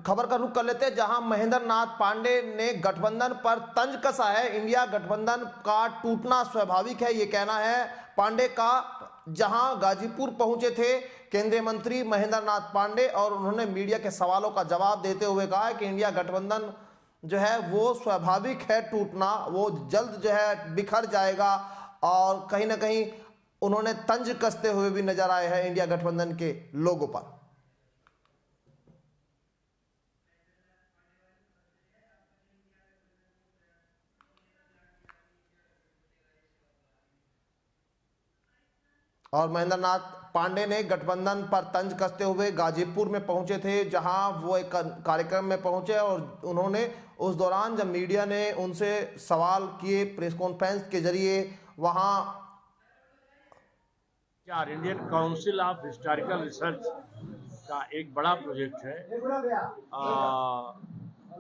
खबर का रुख कर लेते हैं, जहां महेंद्र नाथ पांडे ने गठबंधन पर तंज कसा है। इंडिया गठबंधन का टूटना स्वाभाविक है, ये कहना है पांडे का। जहां गाजीपुर पहुंचे थे केंद्रीय मंत्री महेंद्र नाथ पांडे और उन्होंने मीडिया के सवालों का जवाब देते हुए कहा कि इंडिया गठबंधन जो है वो स्वाभाविक है टूटना, वो जल्द जो है बिखर जाएगा। और कहीं ना कहीं उन्होंने तंज कसते हुए भी नजर आए हैं इंडिया गठबंधन के लोगों पर। और महेंद्र नाथ पांडे ने गठबंधन पर तंज कसते हुए गाजीपुर में पहुंचे थे, जहां वो एक कार्यक्रम में पहुंचे और उन्होंने उस दौरान जब मीडिया ने उनसे सवाल किए प्रेस कॉन्फ्रेंस के जरिए वहां। Indian council of historical research का एक बड़ा प्रोजेक्ट है।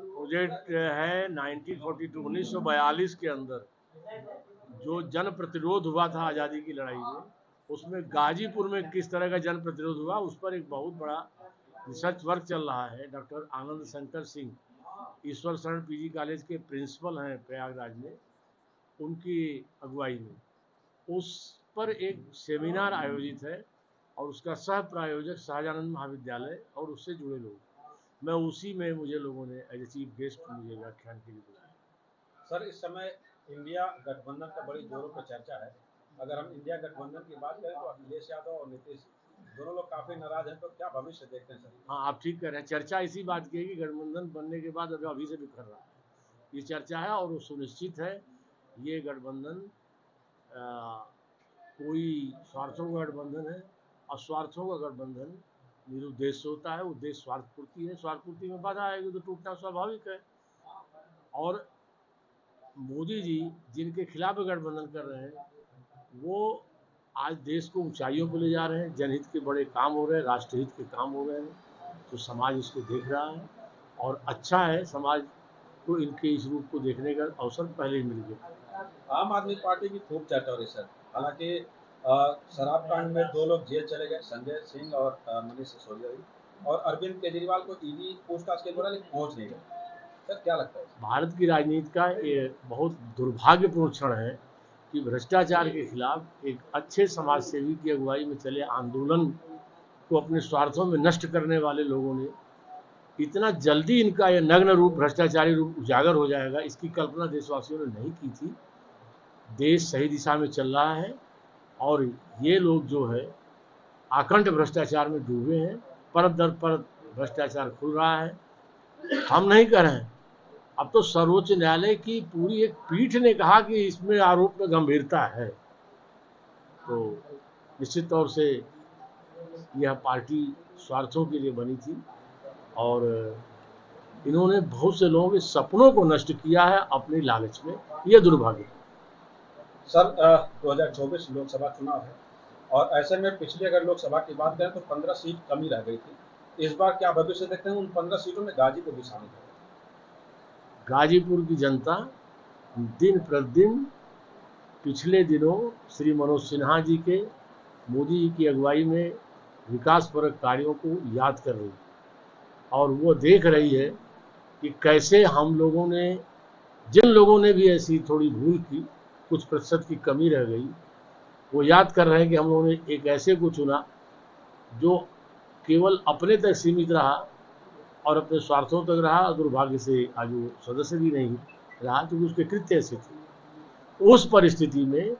प्रोजेक्ट है 1942 के अंदर जो जन प्रतिरोध हुआ था आज़ादी की लड़ाई में, उसमें गाजीपुर में किस तरह का जन प्रतिरोध हुआ उस पर एक बहुत बड़ा रिसर्च वर्क चल रहा है। डॉक्टर आनंद शंकर सिंह ईश्वर शरण पीजी कॉलेज के प्रिंसिपल हैं प्रयागराज में, उनकी अगुवाई में उस पर एक सेमिनार आयोजित है और उसका सह प्रायोजक शाहजानंद महाविद्यालय और उससे जुड़े लोग। मैं उसी में मुझे लोगों ने एज ए चीफ गेस्ट मुझे व्याख्यान के लिए बुलाया। सर, इस समय इंडिया गठबंधन का बड़ी जोरों पर चर्चा है। अगर हम इंडिया गठबंधन की बात करें तो अखिलेश यादव और नीतीश दोनों लोग काफी नाराज हैं, तो क्या भविष्य देखते हैं सर? हाँ, आप ठीक कह रहे हैं। चर्चा इसी बात की है कि गठबंधन बनने के बाद अभी से बिखर रहा है, ये चर्चा है। और वो सुनिश्चित है ये गठबंधन कोई स्वार्थों का गठबंधन है। और स्वार्थों का गठबंधन निरुद्देश्य होता है, उद्देश्य स्वार्थ पूर्ति है। स्वार्थ पूर्ति में बाधा आएगी तो टूटना स्वाभाविक है। और मोदी जी जिनके खिलाफ गठबंधन कर रहे हैं वो आज देश को ऊंचाइयों पर ले जा रहे हैं। जनहित के बड़े काम हो रहे हैं, राष्ट्रहित के काम हो रहे हैं, तो समाज इसको देख रहा है और अच्छा है। समाज को इनके इस रूप को देखने का अवसर पहले ही मिल गया। आम आदमी पार्टी की खूब चर्चा हो रही सर। हालांकि शराब कांड में 2 लोग जेल चले गए, संजय सिंह और मनीष सिसोदिया, और अरविंद केजरीवाल को ईडी पूछताछ के दौरान पहुंच नहीं गए। सर, क्या लगता है? भारत की राजनीति का ये बहुत दुर्भाग्यपूर्ण क्षण है कि भ्रष्टाचार के खिलाफ एक अच्छे समाज सेवी की अगुवाई में चले आंदोलन को अपने स्वार्थों में नष्ट करने वाले लोगों ने इतना जल्दी इनका यह नग्न रूप, भ्रष्टाचारी रूप उजागर हो जाएगा, इसकी कल्पना देशवासियों ने नहीं की थी। देश सही दिशा में चल रहा है और ये लोग जो है आकंठ भ्रष्टाचार में डूबे हैं। परत दर परत भ्रष्टाचार खुल रहा है। हम नहीं कर रहे हैं, अब तो सर्वोच्च न्यायालय की पूरी एक पीठ ने कहा कि इसमें आरोप में गंभीरता है। तो निश्चित तौर से यह पार्टी स्वार्थों के लिए बनी थी और इन्होंने बहुत से लोगों के सपनों को नष्ट किया है अपनी लालच में। यह दुर्भाग्य। सर, 2024 लोकसभा चुनाव है और ऐसे में पिछली अगर लोकसभा की बात करें तो 15 सीट कमी रह गई थी। इस बार क्या भविष्य देखते हैं? उन 15 सीटों में गाजीपुर भी शामिल है। गाजीपुर की जनता दिन प्रतिदिन पिछले दिनों श्री मनोज सिन्हा जी के, मोदी जी की अगुवाई में विकासपरक कार्यों को याद कर रही है और वो देख रही है कि कैसे हम लोगों ने, जिन लोगों ने भी ऐसी थोड़ी भूल की, कुछ प्रतिशत की कमी रह गई, वो याद कर रहे हैं कि हम लोगों ने एक ऐसे को चुना जो केवल अपने तक सीमित रहा और अपने स्वार्थों तक रहा। दुर्भाग्य से आज वो सदस्य भी नहीं रहा क्योंकि उसके कृत्य ऐसे थे। उस परिस्थिति में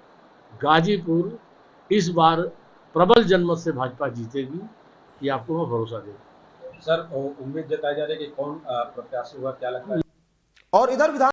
गाजीपुर इस बार प्रबल जनमत से भाजपा जीतेगी, ये आपको मैं भरोसा देता हूं। सर, उम्मीद जताई जा रही है कि कौन प्रत्याशी हुआ, क्या लगता है? और इधर विधान